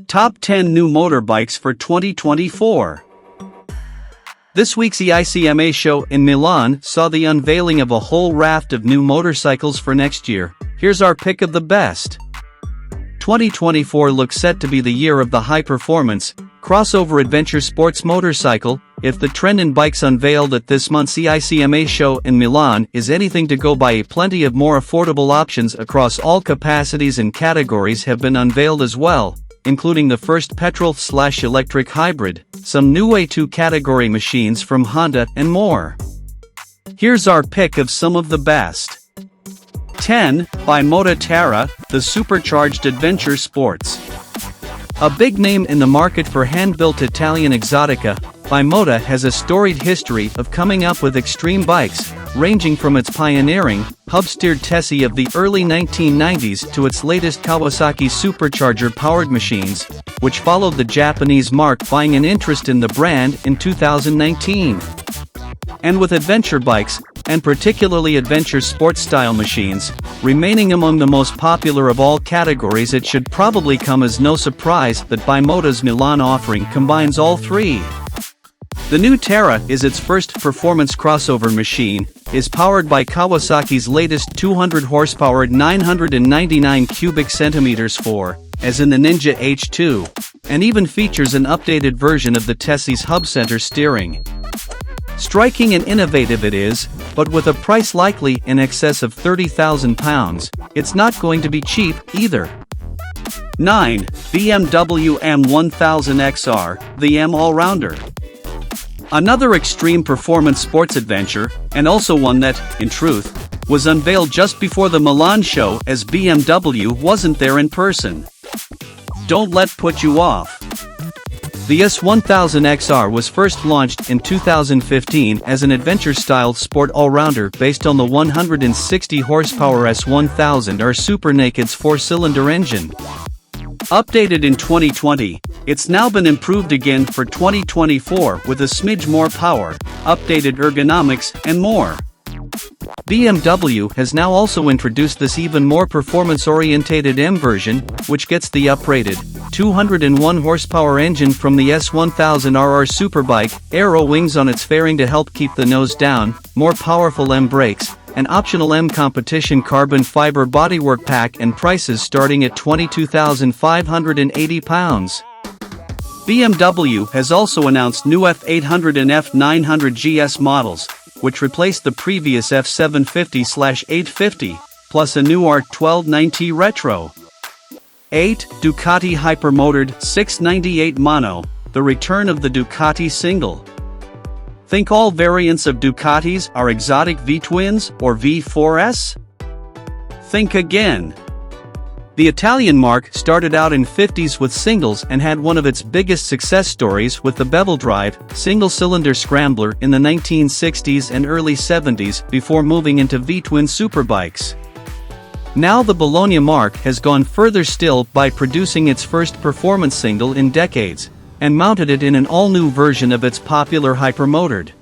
Top 10 New Motorbikes for 2024. This week's EICMA Show in Milan saw the unveiling of a whole raft of new motorcycles for next year. Here's our pick of the best. 2024 looks set to be the year of the high-performance, crossover adventure sports motorcycle. If the trend in bikes unveiled at this month's EICMA Show in Milan is anything to go by, plenty of more affordable options across all capacities and categories have been unveiled as well, including the first petrol/electric hybrid, some new A2 category machines from Honda, and more. Here's our pick of some of the best. 10. By Moto Tera, the supercharged adventure sports. A big name in the market for hand-built Italian exotica, Bimota has a storied history of coming up with extreme bikes, ranging from its pioneering, hub-steered Tessie of the early 1990s to its latest Kawasaki supercharger-powered machines, which followed the Japanese mark buying an interest in the brand in 2019. And with adventure bikes, and particularly adventure sports-style machines, remaining among the most popular of all categories, it should probably come as no surprise that Bimota's Milan offering combines all three. The new Tera is its first performance crossover machine, is powered by Kawasaki's latest 200 horsepower 999 cubic centimeters 4, as in the Ninja H2, and even features an updated version of the Tessie's hub center steering. Striking and innovative it is, but with a price likely in excess of £30,000, it's not going to be cheap either. 9. BMW M1000 XR, the M All-Rounder. Another extreme performance sports adventure, and also one that, in truth, was unveiled just before the Milan show as BMW wasn't there in person. Don't let put you off. The S1000 XR was first launched in 2015 as an adventure-style sport all-rounder based on the 160 horsepower S1000 R Super Naked's 4-cylinder engine. Updated in 2020, it's now been improved again for 2024 with a smidge more power, updated ergonomics, and more. BMW has now also introduced this even more performance-orientated M version, which gets the uprated 201 horsepower engine from the S1000RR Superbike, aero wings on its fairing to help keep the nose down, more powerful M brakes, an optional M competition carbon fiber bodywork pack, and prices starting at £22,580. BMW has also announced new F800 and F900 GS models, which replaced the previous F750/850, plus a new R1290 Retro. 8. Ducati Hypermotard 698 Mono, the return of the Ducati single. Think all variants of Ducatis are exotic V-twins or V4S? Think again. The Italian marque started out in 50s with singles and had one of its biggest success stories with the bevel drive, single-cylinder scrambler in the 1960s and early 70s before moving into V-twin superbikes. Now the Bologna marque has gone further still by producing its first performance single in decades, and mounted it in an all-new version of its popular Hypermotard.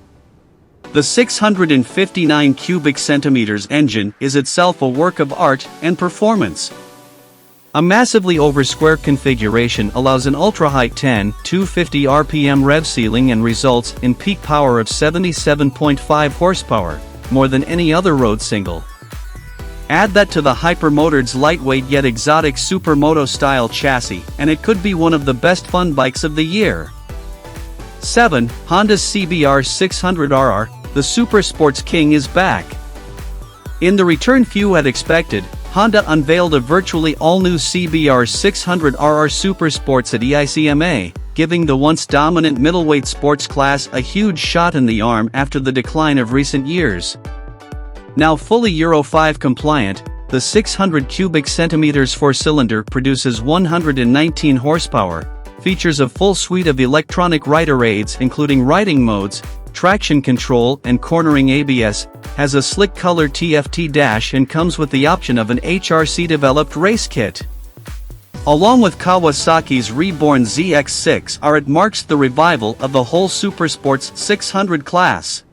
The 659 cubic centimeters engine is itself a work of art and performance. A massively over-square configuration allows an ultra-high 250 RPM rev ceiling and results in peak power of 77.5 horsepower, more than any other road single. Add that to the Hypermotard's lightweight yet exotic supermoto-style chassis, and it could be one of the best fun bikes of the year. 7. Honda's CBR 600RR, the Super Sports King is back. In the return few had expected, Honda unveiled a virtually all-new CBR 600RR Super Sports at EICMA, giving the once dominant middleweight sports class a huge shot in the arm after the decline of recent years. Now fully Euro 5 compliant, the 600 cubic centimeters 4-cylinder produces 119 horsepower, features a full suite of electronic rider aids including riding modes, traction control and cornering ABS, has a slick color TFT dash, and comes with the option of an HRC-developed race kit. Along with Kawasaki's reborn ZX6R, it marks the revival of the whole Supersports 600 class.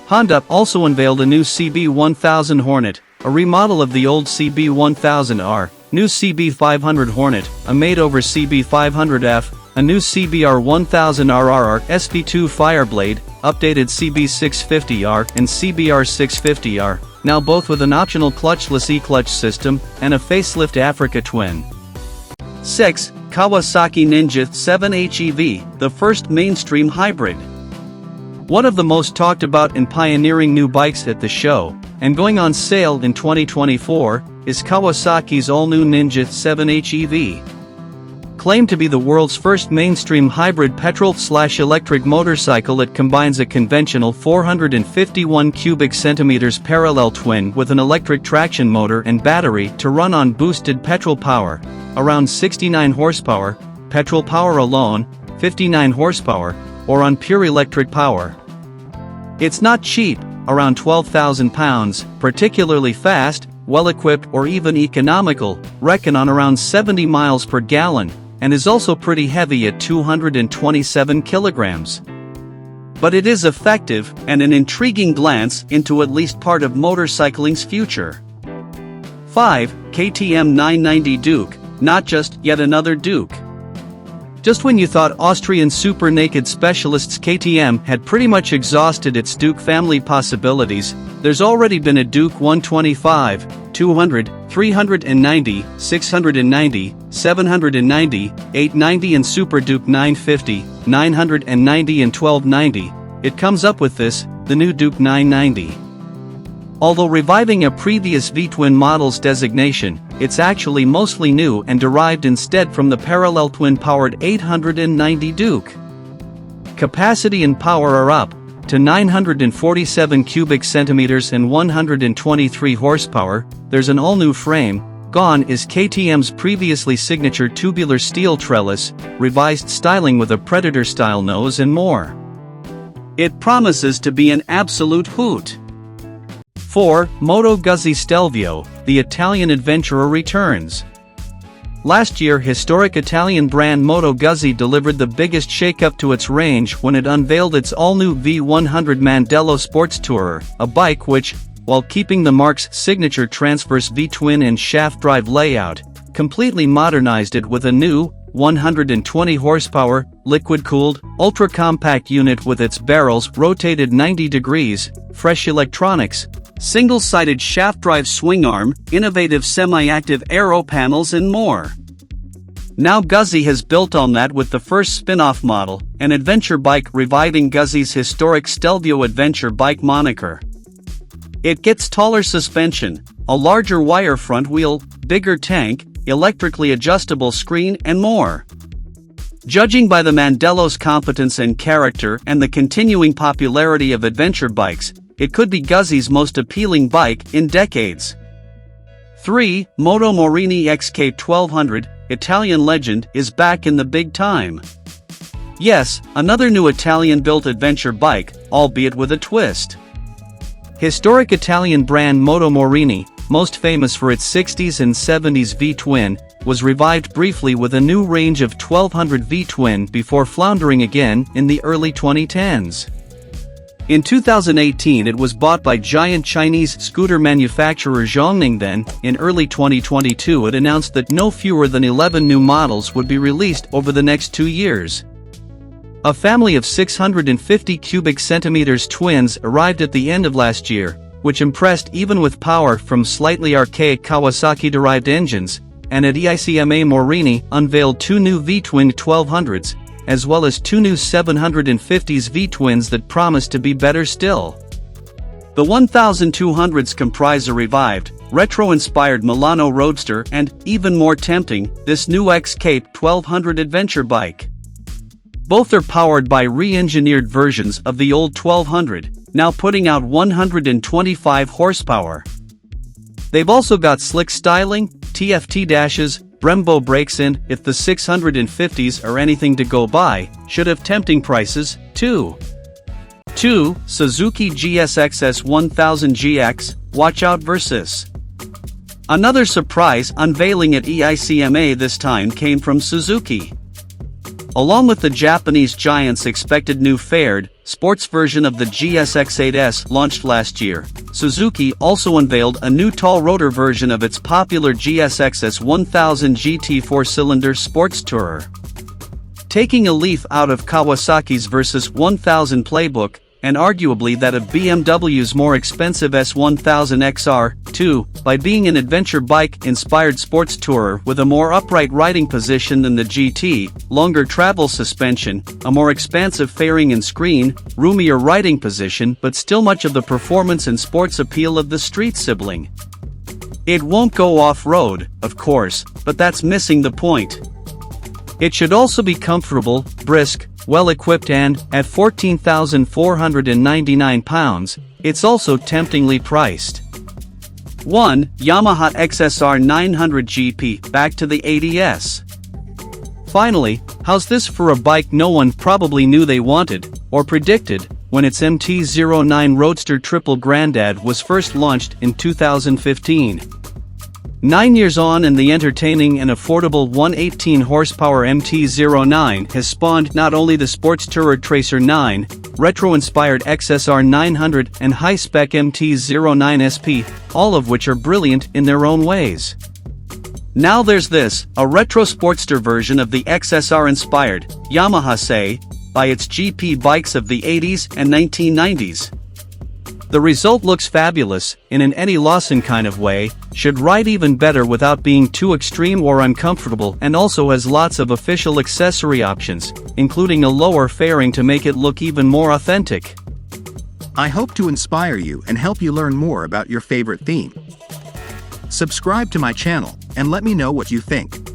Honda also unveiled a new CB1000 Hornet, a remodel of the old CB1000R, new CB500 Hornet, a made-over CB500F, a new CBR1000RRR SV2 Fireblade, updated CB650R and CBR650R, now both with an optional clutchless e-clutch system, and a facelift Africa Twin. 6. Kawasaki Ninja 7H EV, the first mainstream hybrid. One of the most talked about and pioneering new bikes at the show, and going on sale in 2024, is Kawasaki's all-new Ninja 7H EV. Claimed to be the world's first mainstream hybrid petrol/electric motorcycle that combines a conventional 451 cubic centimeters parallel twin with an electric traction motor and battery to run on boosted petrol power, around 69 horsepower, petrol power alone, 59 horsepower, or on pure electric power. It's not cheap, around £12,000, particularly fast, well-equipped or even economical, reckon on around 70 miles per gallon, and is also pretty heavy at 227 kilograms. But it is effective, and an intriguing glance into at least part of motorcycling's future. 5. KTM 990 Duke, not just yet another Duke. Just when you thought Austrian super naked specialists KTM had pretty much exhausted its Duke family possibilities, there's already been a Duke 125, 200, 390, 690, 790, 890 and Super Duke 950, 990 and 1290. It comes up with this, the new Duke 990. Although reviving a previous V-twin model's designation, it's actually mostly new and derived instead from the parallel twin-powered 890 Duke. Capacity and power are up to 947 cubic centimeters and 123 horsepower. There's an all-new frame. Gone is KTM's previously signature tubular steel trellis, revised styling with a Predator-style nose and more. It promises to be an absolute hoot. 4. Motogazi Stelvio, the Italian adventurer returns. Last year, historic Italian brand Motogazi delivered the biggest shakeup to its range when it unveiled its all-new V100 Mandello Sports Tourer, a bike which, while keeping the marque's signature transverse V-twin and shaft drive layout, completely modernized it with a new, 120 horsepower, liquid-cooled, ultra-compact unit with its barrels rotated 90 degrees, fresh electronics, single-sided shaft drive swing arm, innovative semi-active aero panels and more. Now Guzzi has built on that with the first spin-off model, an adventure bike reviving Guzzi's historic Stelvio adventure bike moniker. It gets taller suspension, a larger wire front wheel, bigger tank, electrically adjustable screen and more. Judging by the Mandello's competence and character and the continuing popularity of adventure bikes, it could be Guzzi's most appealing bike in decades. 3. Moto Morini XK 1200, Italian legend, is back in the big time. Yes, another new Italian-built adventure bike, albeit with a twist. Historic Italian brand Moto Morini, most famous for its 60s and 70s V-twin, was revived briefly with a new range of 1200 V-twin before floundering again in the early 2010s. In 2018 it was bought by giant Chinese scooter manufacturer Zhongning. Then, in early 2022 it announced that no fewer than 11 new models would be released over the next 2 years. A family of 650 cubic centimeters twins arrived at the end of last year, which impressed even with power from slightly archaic Kawasaki-derived engines, and at EICMA Morini unveiled 2 new V-twin 1200s, as well as 2 new 750s V-twins that promise to be better still. The 1200s comprise a revived, retro-inspired Milano Roadster and, even more tempting, this new XK 1200 adventure bike. Both are powered by re-engineered versions of the old 1200, now putting out 125 horsepower. They've also got slick styling, TFT dashes, Brembo brakes and, if the 650s are anything to go by, should have tempting prices, too. 2. Suzuki GSX1000 GX, watch out versus. Another surprise unveiling at EICMA this time came from Suzuki. Along with the Japanese giant's expected new fared, sports version of the GSX8S launched last year, Suzuki also unveiled a new tall rotor version of its popular GSX1000 GT 4-cylinder sports tourer. Taking a leaf out of Kawasaki's Versus 1000 playbook, and arguably that of BMW's more expensive S1000 XR2, by being an adventure bike-inspired sports tourer with a more upright riding position than the GT, longer travel suspension, a more expansive fairing and screen, roomier riding position but still much of the performance and sports appeal of the street sibling. It won't go off-road, of course, but that's missing the point. It should also be comfortable, brisk, well-equipped and, at £14,499, it's also temptingly priced. 1. Yamaha XR900 GP, back to the 80s. Finally, how's this for a bike no one probably knew they wanted, or predicted, when its MT-09 Roadster Triple Grandad was first launched in 2015. 9 years on and the entertaining and affordable 118-horsepower MT-09 has spawned not only the sports tourer Tracer 9, retro-inspired XSR900 and high-spec MT-09 SP, all of which are brilliant in their own ways. Now there's this, a retro sportster version of the XSR-inspired, Yamaha say, by its GP bikes of the 80s and 1990s. The result looks fabulous, in an Eddie Lawson kind of way, should ride even better without being too extreme or uncomfortable, and also has lots of official accessory options, including a lower fairing to make it look even more authentic. I hope to inspire you and help you learn more about your favorite theme. Subscribe to my channel, and let me know what you think.